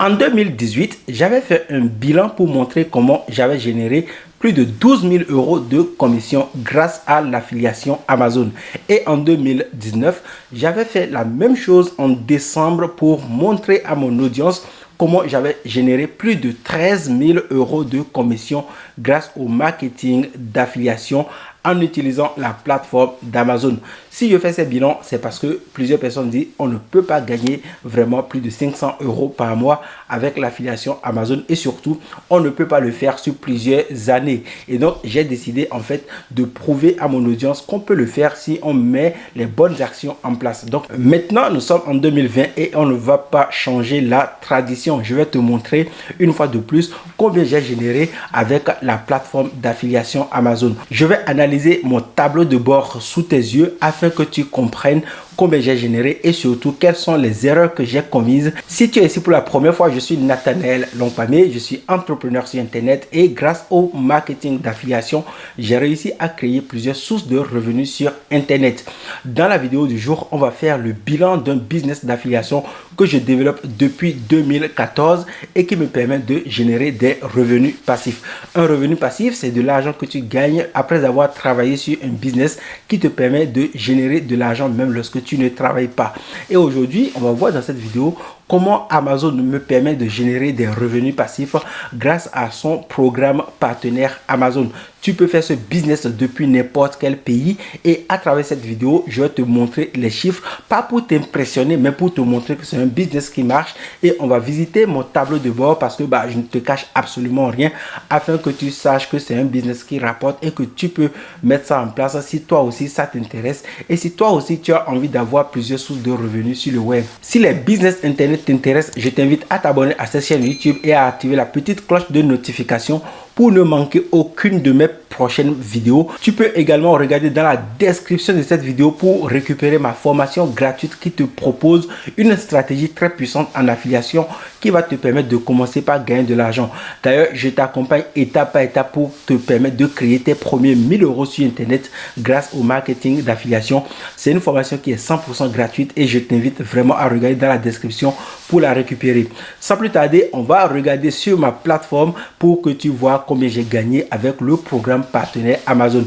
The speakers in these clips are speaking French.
En 2018, j'avais fait un bilan pour montrer comment j'avais généré plus de 12 000 euros de commission grâce à l'affiliation Amazon. Et en 2019, j'avais fait la même chose en décembre pour montrer à mon audience comment j'avais généré plus de 13 000 euros de commission grâce au marketing d'affiliation en utilisant la plateforme d'Amazon. Si je fais ces bilans, c'est parce que plusieurs personnes disent on ne peut pas gagner vraiment plus de 500 euros par mois avec l'affiliation Amazon et surtout on ne peut pas le faire sur plusieurs années. Et donc j'ai décidé en fait de prouver à mon audience qu'on peut le faire si on met les bonnes actions en place. Donc maintenant nous sommes en 2020 et on ne va pas changer la tradition. Je vais te montrer une fois de plus combien j'ai généré avec la plateforme d'affiliation Amazon. Je vais analyser mon tableau de bord sous tes yeux afin que tu comprennes combien j'ai généré et surtout quelles sont les erreurs que j'ai commises. Si tu es ici pour la première fois, je suis Nathanaël Longpamé, je suis entrepreneur sur internet et grâce au marketing d'affiliation, j'ai réussi à créer plusieurs sources de revenus sur internet. Dans la vidéo du jour, on va faire le bilan d'un business d'affiliation que je développe depuis 2014 et qui me permet de générer des revenus passifs. Un revenu passif, c'est de l'argent que tu gagnes après avoir travaillé sur un business qui te permet de générer de l'argent même lorsque tu ne travailles pas. Et aujourd'hui, on va voir dans cette vidéo comment Amazon me permet de générer des revenus passifs grâce à son programme partenaire Amazon. Tu peux faire ce business depuis n'importe quel pays et à travers cette vidéo, je vais te montrer les chiffres, pas pour t'impressionner, mais pour te montrer que c'est un business qui marche et on va visiter mon tableau de bord parce que je ne te cache absolument rien afin que tu saches que c'est un business qui rapporte et que tu peux mettre ça en place si toi aussi ça t'intéresse et si toi aussi tu as envie d'avoir plusieurs sources de revenus sur le web. Si les business internet t'intéressent, je t'invite à t'abonner à cette chaîne YouTube et à activer la petite cloche de notification pour ne manquer aucune de mes prochaines vidéos. Tu peux également regarder dans la description de cette vidéo pour récupérer ma formation gratuite qui te propose une stratégie très puissante en affiliation qui va te permettre de commencer par gagner de l'argent. D'ailleurs, je t'accompagne étape par étape pour te permettre de créer tes premiers 1000 euros sur internet grâce au marketing d'affiliation. C'est une formation qui est 100% gratuite et je t'invite vraiment à regarder dans la description pour la récupérer. Sans plus tarder, on va regarder sur ma plateforme pour que tu vois combien j'ai gagné avec le programme partenaire Amazon.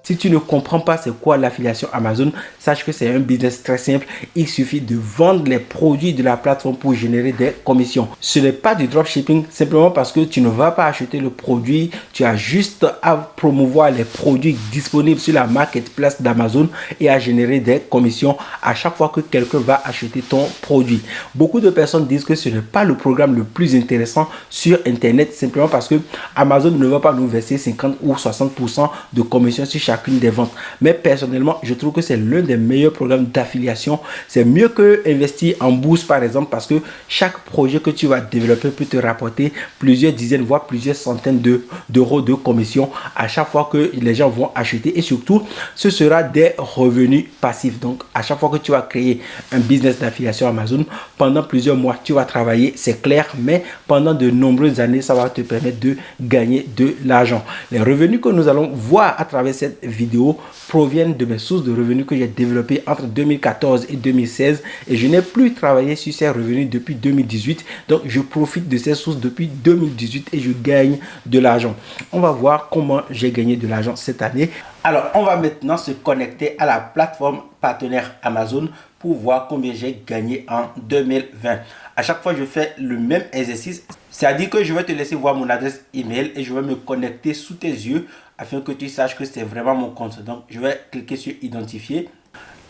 Si tu ne comprends pas c'est quoi l'affiliation Amazon, sache que c'est un business très simple. Il suffit de vendre les produits de la plateforme pour générer des commissions. Ce n'est pas du dropshipping simplement parce que tu ne vas pas acheter le produit. Tu as juste à promouvoir les produits disponibles sur la marketplace d'Amazon et à générer des commissions à chaque fois que quelqu'un va acheter ton produit. Beaucoup de personnes disent que ce n'est pas le programme le plus intéressant sur internet simplement parce que Amazon ne va pas nous verser 50 ou 60% de commission sur chacune des ventes. Mais personnellement, je trouve que c'est l'un des meilleurs programmes d'affiliation. C'est mieux que investir en bourse par exemple parce que chaque projet que tu vas développer peut te rapporter plusieurs dizaines voire plusieurs centaines d'euros de commission à chaque fois que les gens vont acheter et surtout ce sera des revenus passifs. Donc à chaque fois que tu vas créer un business d'affiliation Amazon, pendant plusieurs mois tu vas travailler, c'est clair, mais pendant de nombreuses années ça va te permettre de gagner de l'argent. Les revenus que nous allons voir à travers cette vidéo proviennent de mes sources de revenus que j'ai développées entre 2014 et 2016 et je n'ai plus travaillé sur ces revenus depuis 2018. Donc je profite de ces sources depuis 2018 et je gagne de l'argent. On va voir comment j'ai gagné de l'argent cette année. Alors on va maintenant se connecter à la plateforme partenaire Amazon pour voir combien j'ai gagné en 2020. À chaque fois je fais le même exercice, c'est-à-dire que je vais te laisser voir mon adresse email et je vais me connecter sous tes yeux afin que tu saches que c'est vraiment mon compte. Donc je vais cliquer sur identifier.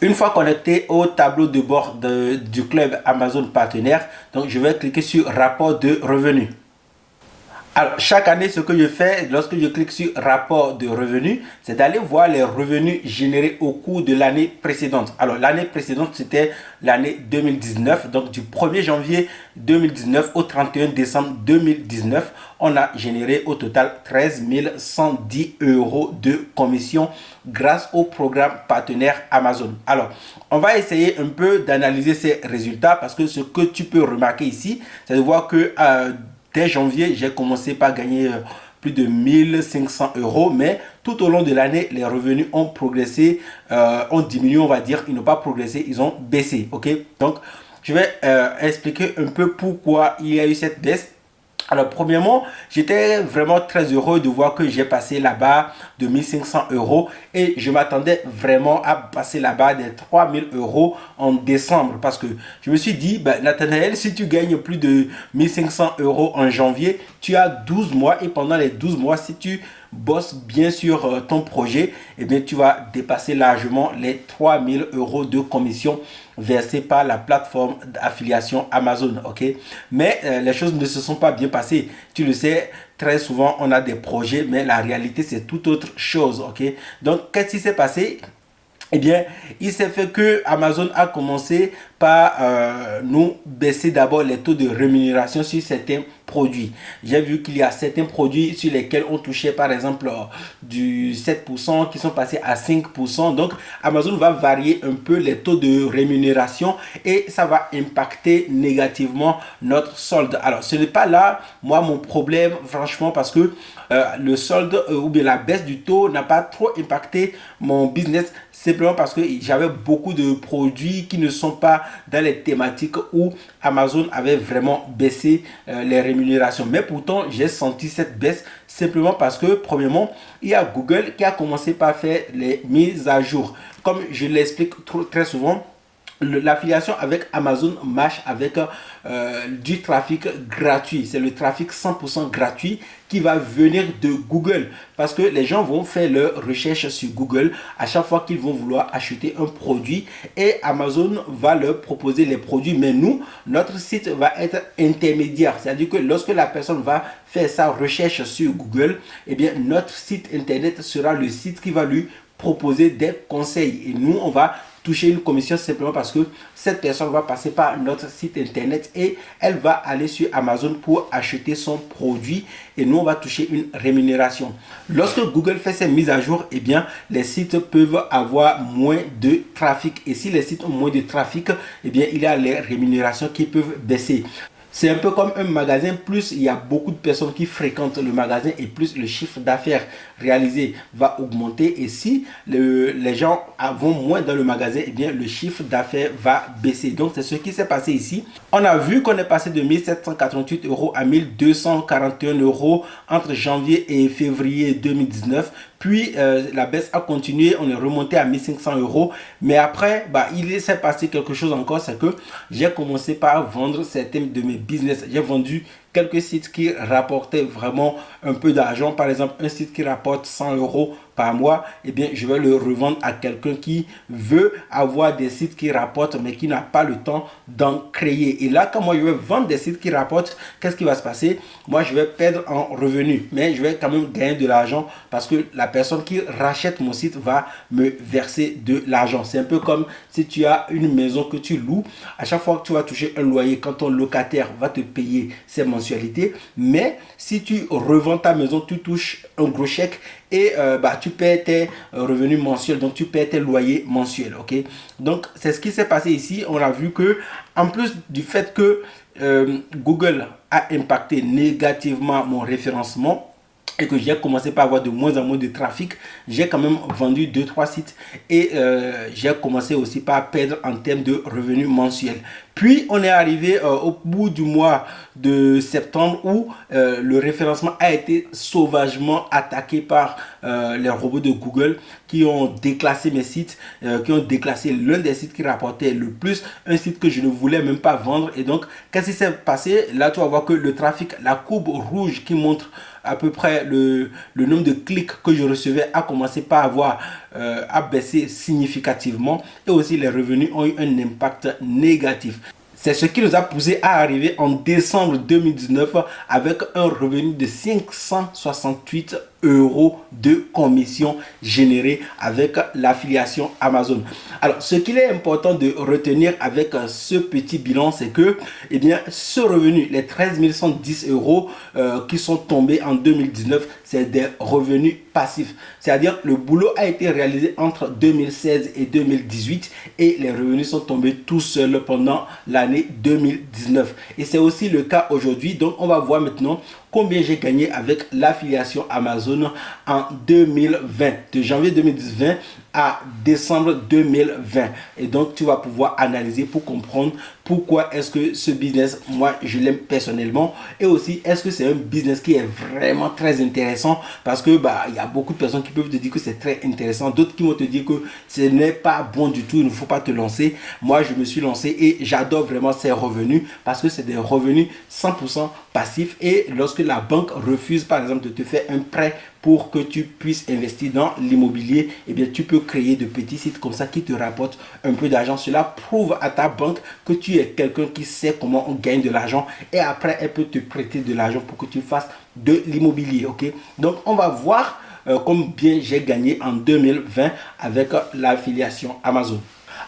Une fois connecté au tableau de bord du club Amazon partenaire, donc je vais cliquer sur rapport de revenus. Alors, chaque année, ce que je fais lorsque je clique sur rapport de revenus, c'est d'aller voir les revenus générés au cours de l'année précédente. Alors, l'année précédente, c'était l'année 2019. Donc, du 1er janvier 2019 au 31 décembre 2019, on a généré au total 13 110 euros de commission grâce au programme partenaire Amazon. Alors, on va essayer un peu d'analyser ces résultats parce que ce que tu peux remarquer ici, c'est de voir que dès janvier, j'ai commencé par gagner plus de 1500 euros, mais tout au long de l'année, les revenus ont progressé, ont diminué, on va dire, ils n'ont pas progressé, ils ont baissé, ok? Donc, je vais expliquer un peu pourquoi il y a eu cette baisse. Alors, premièrement, j'étais vraiment très heureux de voir que j'ai passé là-bas de 1500 euros et je m'attendais vraiment à passer là-bas des 3000 euros en décembre parce que je me suis dit, ben, Nathanaël, si tu gagnes plus de 1500 euros en janvier, tu as 12 mois et pendant les 12 mois, si tu bosses bien sur ton projet, eh bien, tu vas dépasser largement les 3000 euros de commission versée par la plateforme d'affiliation Amazon, ok? Mais les choses ne se sont pas bien passées. Tu le sais, très souvent, on a des projets, mais la réalité, c'est tout autre chose, ok? Donc, qu'est-ce qui s'est passé? Eh bien, il s'est fait que Amazon a commencé par nous baisser d'abord les taux de rémunération sur certains produits. J'ai vu qu'il y a certains produits sur lesquels on touchait par exemple du 7% qui sont passés à 5%. Donc, Amazon va varier un peu les taux de rémunération et ça va impacter négativement notre solde. Alors, ce n'est pas là, moi, mon problème, franchement, parce que le solde ou bien la baisse du taux n'a pas trop impacté mon business, simplement parce que j'avais beaucoup de produits qui ne sont pas dans les thématiques où Amazon avait vraiment baissé les rémunérations. Mais pourtant, j'ai senti cette baisse simplement parce que, premièrement, il y a Google qui a commencé par faire les mises à jour. Comme je l'explique très souvent, l'affiliation avec Amazon marche avec du trafic gratuit. C'est le trafic 100% gratuit qui va venir de Google. Parce que les gens vont faire leur recherche sur Google à chaque fois qu'ils vont vouloir acheter un produit. Et Amazon va leur proposer les produits. Mais nous, notre site va être intermédiaire. C'est-à-dire que lorsque la personne va faire sa recherche sur Google, eh bien, notre site internet sera le site qui va lui proposer des conseils. Et nous, on va toucher une commission simplement parce que cette personne va passer par notre site internet et elle va aller sur Amazon pour acheter son produit et nous on va toucher une rémunération. Lorsque Google fait ses mises à jour, eh bien les sites peuvent avoir moins de trafic et si les sites ont moins de trafic, eh bien il y a les rémunérations qui peuvent baisser. C'est un peu comme un magasin, plus il y a beaucoup de personnes qui fréquentent le magasin et plus le chiffre d'affaires réalisé va augmenter. Et si les gens vont moins dans le magasin, eh bien le chiffre d'affaires va baisser. Donc c'est ce qui s'est passé ici. On a vu qu'on est passé de 1788 euros à 1241 euros entre janvier et février 2019. Puis la baisse a continué, on est remonté à 1500 euros. Mais après, il s'est passé quelque chose encore, c'est que j'ai commencé par vendre certains de mes business. J'ai vendu quelques sites qui rapportaient vraiment un peu d'argent. Par exemple, un site qui rapporte 100 euros par mois, eh bien, je vais le revendre à quelqu'un qui veut avoir des sites qui rapportent, mais qui n'a pas le temps d'en créer. Et là, quand moi, je vais vendre des sites qui rapportent, qu'est-ce qui va se passer? Moi, je vais perdre en revenus, mais je vais quand même gagner de l'argent parce que la personne qui rachète mon site va me verser de l'argent. C'est un peu comme si tu as une maison que tu loues. À chaque fois que tu vas toucher un loyer, quand ton locataire va te payer ses mensualités, mais si tu revends ta maison, tu touches un gros chèque et tu paies tes revenus mensuels, donc tu paies tes loyers mensuels, ok? Donc c'est ce qui s'est passé ici. On a vu que en plus du fait que Google a impacté négativement mon référencement et que j'ai commencé par avoir de moins en moins de trafic, j'ai quand même vendu 2-3 sites et j'ai commencé aussi par perdre en termes de revenus mensuels. Puis on est arrivé au bout du mois de septembre où le référencement a été sauvagement attaqué par les robots de Google qui ont déclassé mes sites, qui ont déclassé l'un des sites qui rapportait le plus, un site que je ne voulais même pas vendre. Et donc, qu'est-ce qui s'est passé? Là, tu vas voir que le trafic, la courbe rouge qui montre à peu près le nombre de clics que je recevais a commencé par avoir à baisser significativement et aussi les revenus ont eu un impact négatif. C'est ce qui nous a poussé à arriver en décembre 2019 avec un revenu de 568 euros de commission générée avec l'affiliation Amazon. Alors, ce qu'il est important de retenir avec ce petit bilan, c'est que, eh bien, ce revenu, les 13 110 euros qui sont tombés en 2019, c'est des revenus passifs. C'est-à-dire, le boulot a été réalisé entre 2016 et 2018 et les revenus sont tombés tout seuls pendant l'année 2019. Et c'est aussi le cas aujourd'hui. Donc, on va voir maintenant combien j'ai gagné avec l'affiliation Amazon en 2020, de janvier 2020 à décembre 2020. Et donc, tu vas pouvoir analyser pour comprendre pourquoi est-ce que ce business, moi, je l'aime personnellement. Et aussi, est-ce que c'est un business qui est vraiment très intéressant? Parce que, il y a beaucoup de personnes qui peuvent te dire que c'est très intéressant. D'autres qui vont te dire que ce n'est pas bon du tout, il ne faut pas te lancer. Moi, je me suis lancé et j'adore vraiment ces revenus parce que c'est des revenus 100% passifs. Et lorsque la banque refuse, par exemple, de te faire un prêt pour que tu puisses investir dans l'immobilier, eh bien, tu peux créer de petits sites comme ça qui te rapportent un peu d'argent. Cela prouve à ta banque que tu es quelqu'un qui sait comment on gagne de l'argent et après, elle peut te prêter de l'argent pour que tu fasses de l'immobilier. Ok? Donc, on va voir combien j'ai gagné en 2020 avec l'affiliation Amazon.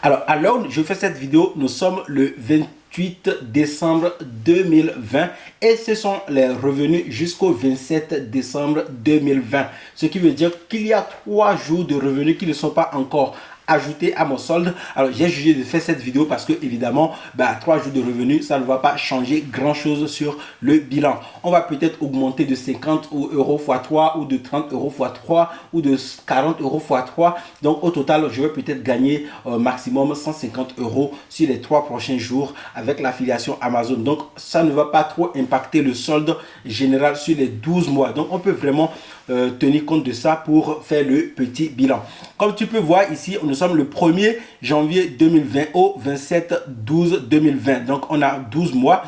Alors, à l'heure où je fais cette vidéo, nous sommes le 28 décembre 2020 et ce sont les revenus jusqu'au 27 décembre 2020. Ce qui veut dire qu'il y a 3 jours de revenus qui ne sont pas encore ajouté à mon solde. Alors j'ai jugé de faire cette vidéo parce que évidemment 3 jours de revenus, ça ne va pas changer grand chose sur le bilan. On va peut-être augmenter de 50 euros x 3 ou de 30 euros x 3 ou de 40 euros x 3. Donc au total, je vais peut-être gagner maximum 150 euros sur les 3 prochains jours avec l'affiliation Amazon. Donc ça ne va pas trop impacter le solde général sur les 12 mois. Donc on peut vraiment tenir compte de ça pour faire le petit bilan. Comme tu peux voir ici, nous sommes le 1er janvier 2020 au 27/12/2020. Donc on a 12 mois.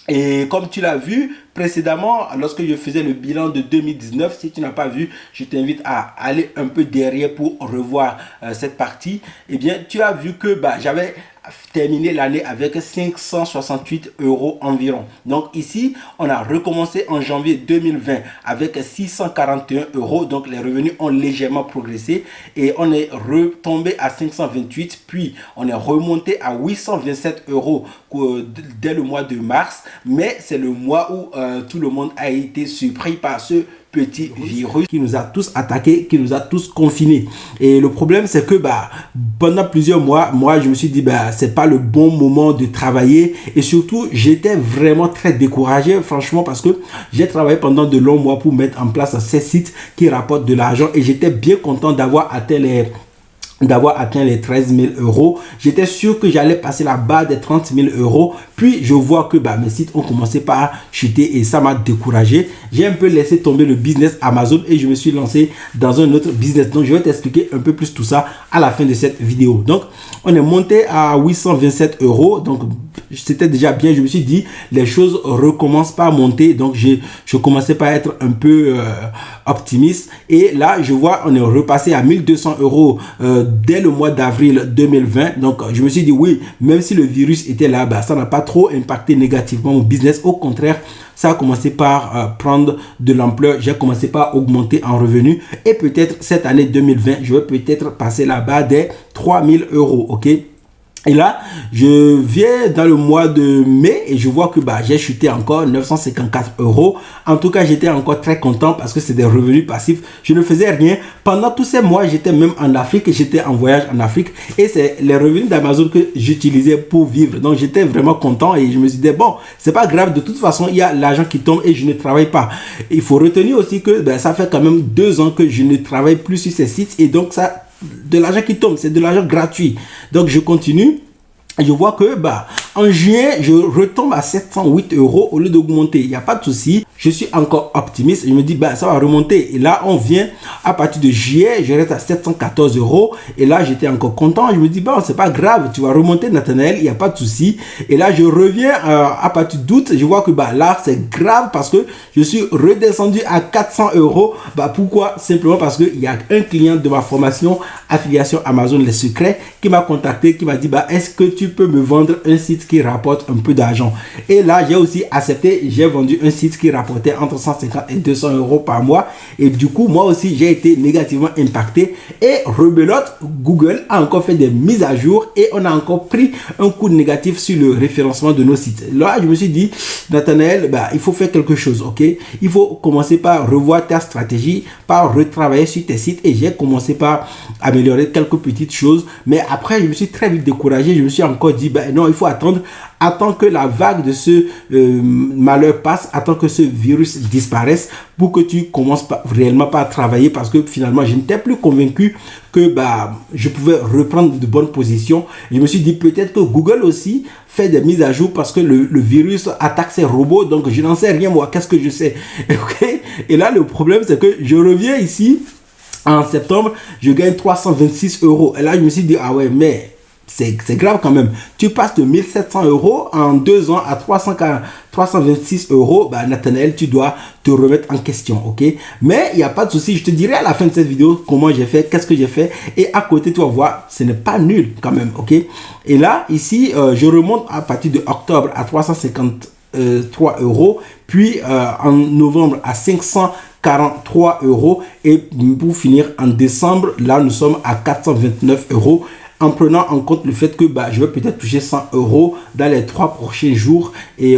Et comme tu l'as vu précédemment, lorsque je faisais le bilan de 2019, si tu n'as pas vu, je t'invite à aller un peu derrière pour revoir cette partie. Eh bien, tu as vu que j'avais terminé l'année avec 568 euros environ. Donc ici, on a recommencé en janvier 2020 avec 641 euros. Donc les revenus ont légèrement progressé et on est retombé à 528. Puis on est remonté à 827 euros dès le mois de mars. Mais c'est le mois où tout le monde a été surpris par ce petit virus qui nous a tous attaqués, qui nous a tous confinés. Et le problème, c'est que pendant plusieurs mois, moi, je me suis dit, c'est pas le bon moment de travailler. Et surtout, j'étais vraiment très découragé, franchement, parce que j'ai travaillé pendant de longs mois pour mettre en place ces sites qui rapportent de l'argent. Et j'étais bien content d'avoir atteint les 13 000 euros. J'étais sûr que j'allais passer la barre des 30 000 euros. Puis je vois que mes sites ont commencé par chuter et ça m'a découragé. J'ai un peu laissé tomber le business Amazon et je me suis lancé dans un autre business. Donc je vais t'expliquer un peu plus tout ça à la fin de cette vidéo. Donc on est monté à 827 euros. Donc c'était déjà bien. Je me suis dit les choses recommencent par monter. Donc je commençais par être un peu optimiste. Et là je vois on est repassé à 1200 euros dès le mois d'avril 2020. Donc je me suis dit oui, même si le virus était là, ça n'a pas trop impacté négativement mon business. Au contraire, ça a commencé par prendre de l'ampleur. J'ai commencé par augmenter en revenus. Et peut-être cette année 2020, je vais peut-être passer la barre des 3000 euros. Ok. Et là, je viens dans le mois de mai et je vois que j'ai chuté encore 954 euros. En tout cas, j'étais encore très content parce que c'est des revenus passifs. Je ne faisais rien. Pendant tous ces mois, j'étais même en Afrique et j'étais en voyage en Afrique. Et c'est les revenus d'Amazon que j'utilisais pour vivre. Donc, j'étais vraiment content et je me suis dit, bon, c'est pas grave. De toute façon, il y a l'argent qui tombe et je ne travaille pas. Il faut retenir aussi que ça fait quand même 2 ans que je ne travaille plus sur ces sites. Et donc, ça... de l'argent qui tombe, c'est de l'argent gratuit. Donc je continue. Je vois que en juin, je retombe à 708 euros au lieu d'augmenter. Il n'y a pas de souci. Je suis encore optimiste. Je me dis, ça va remonter. Et là, on vient à partir de juillet, je reste à 714 euros. Et là, j'étais encore content. Je me dis, c'est pas grave. Tu vas remonter, Nathanaël. Il n'y a pas de souci. Et là, je reviens à partir d'août. Je vois que là, c'est grave parce que je suis redescendu à 400 euros. Pourquoi? Simplement parce qu'il y a un client de ma formation affiliation Amazon Les Secrets qui m'a contacté, qui m'a dit, est-ce que tu peux me vendre un site qui rapporte un peu d'argent? Et là, j'ai aussi accepté. J'ai vendu un site qui rapportait entre 150 et 200 euros par mois. Et du coup, moi aussi, j'ai été négativement impacté. Et rebelote, Google a encore fait des mises à jour et on a encore pris un coup négatif sur le référencement de nos sites. Là, je me suis dit, Nathanaël, il faut faire quelque chose, ok? Il faut commencer par revoir ta stratégie, par retravailler sur tes sites. Et j'ai commencé par améliorer quelques petites choses. Mais après, je me suis très vite découragé. Je me suis encore dit, non, il faut attendre attends que la vague de ce malheur passe, attends que ce virus disparaisse pour que tu commences réellement pas à travailler, parce que finalement, je n'étais plus convaincu que je pouvais reprendre de bonnes positions. Je me suis dit peut-être que Google aussi fait des mises à jour parce que le virus attaque ses robots, donc je n'en sais rien moi, qu'est-ce que je sais? Okay? Et là, le problème, c'est que je reviens ici en septembre, je gagne 326 euros. Et là, je me suis dit, ah ouais, mais c'est grave quand même. Tu passes de 1700 euros en 2 ans à 326 euros. Nathanaël, tu dois te remettre en question, ok? Mais il n'y a pas de souci. Je te dirai à la fin de cette vidéo comment j'ai fait, qu'est-ce que j'ai fait. Et à côté, tu vas voir, ce n'est pas nul quand même, ok? Et là, ici, je remonte à partir de octobre à 353 euros. Puis en novembre à 543 euros. Et pour finir, en décembre, là, nous sommes à 429 euros. En prenant en compte le fait que je vais peut-être toucher 100 euros dans les 3 prochains jours,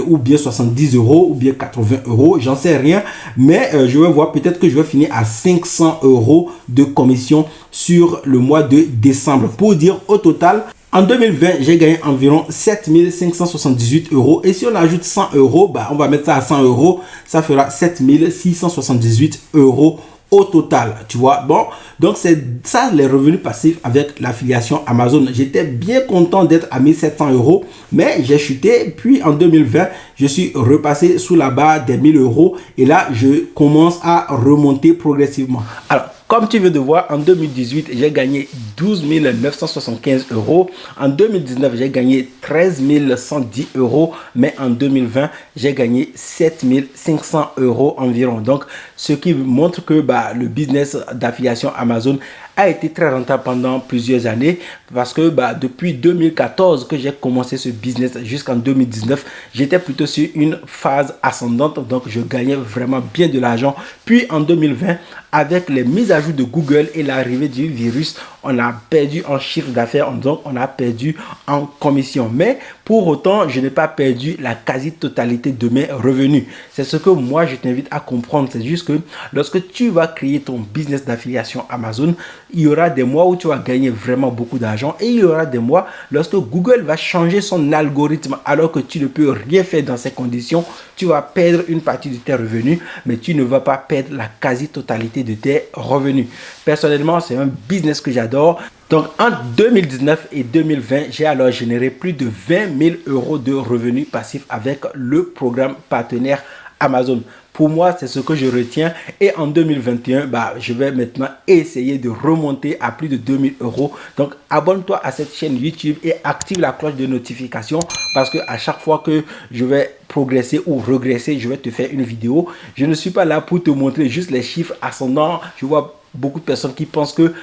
ou bien 70 euros, ou bien 80 euros, j'en sais rien. Mais je vais voir, peut-être que je vais finir à 500 euros de commission sur le mois de décembre. Pour dire au total, en 2020, j'ai gagné environ 7578 euros. Et si on ajoute 100 euros, on va mettre ça à 100 euros, ça fera 7678 euros au total, tu vois. Bon, donc c'est ça les revenus passifs avec l'affiliation Amazon. J'étais bien content d'être à 1700 euros, mais j'ai chuté. Puis en 2020, je suis repassé sous la barre des 1000 euros et là, je commence à remonter progressivement. Alors, comme tu veux de voir, en 2018, j'ai gagné 12 975 euros. En 2019, j'ai gagné 13 110 euros. Mais en 2020, j'ai gagné 7 500 euros environ. Donc, ce qui montre que le business d'affiliation Amazon a été très rentable pendant plusieurs années, parce que depuis 2014 que j'ai commencé ce business jusqu'en 2019, j'étais plutôt sur une phase ascendante, donc je gagnais vraiment bien de l'argent. Puis en 2020, avec les mises à jour de Google et l'arrivée du virus, on a perdu en chiffre d'affaires, donc on a perdu en commission. Mais pour autant, je n'ai pas perdu la quasi-totalité de mes revenus. C'est ce que moi, je t'invite à comprendre. C'est juste que lorsque tu vas créer ton business d'affiliation Amazon, il y aura des mois où tu vas gagner vraiment beaucoup d'argent, et il y aura des mois lorsque Google va changer son algorithme alors que tu ne peux rien faire dans ces conditions. Tu vas perdre une partie de tes revenus, mais tu ne vas pas perdre la quasi-totalité de tes revenus. Personnellement, c'est un business que j'adore. Donc, entre 2019 et 2020, j'ai alors généré plus de 20 000 euros de revenus passifs avec le programme partenaire Amazon. Pour moi, c'est ce que je retiens. Et en 2021, je vais maintenant essayer de remonter à plus de 2000 euros. Donc, abonne-toi à cette chaîne YouTube et active la cloche de notification, parce que à chaque fois que je vais progresser ou regresser, je vais te faire une vidéo. Je ne suis pas là pour te montrer juste les chiffres ascendants. Je vois beaucoup de personnes qui pensent que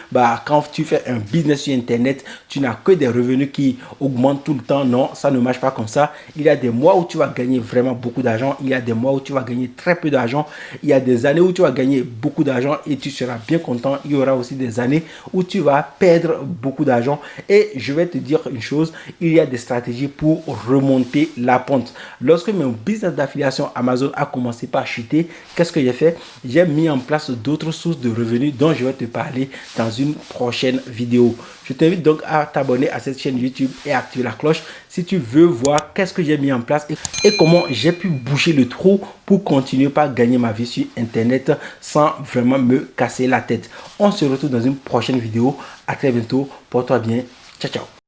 quand tu fais un business sur Internet, tu n'as que des revenus qui augmentent tout le temps. Non, ça ne marche pas comme ça. Il y a des mois où tu vas gagner vraiment beaucoup d'argent. Il y a des mois où tu vas gagner très peu d'argent. Il y a des années où tu vas gagner beaucoup d'argent et tu seras bien content. Il y aura aussi des années où tu vas perdre beaucoup d'argent. Et je vais te dire une chose, il y a des stratégies pour remonter la pente. Lorsque mon business d'affiliation Amazon a commencé par chuter, qu'est-ce que j'ai fait? J'ai mis en place d'autres sources de revenus dont je vais te parler dans une prochaine vidéo. Je t'invite donc à t'abonner à cette chaîne YouTube et à activer la cloche si tu veux voir qu'est-ce que j'ai mis en place et comment j'ai pu boucher le trou pour continuer à gagner ma vie sur Internet sans vraiment me casser la tête. On se retrouve dans une prochaine vidéo. À très bientôt. Porte-toi bien. Ciao, ciao.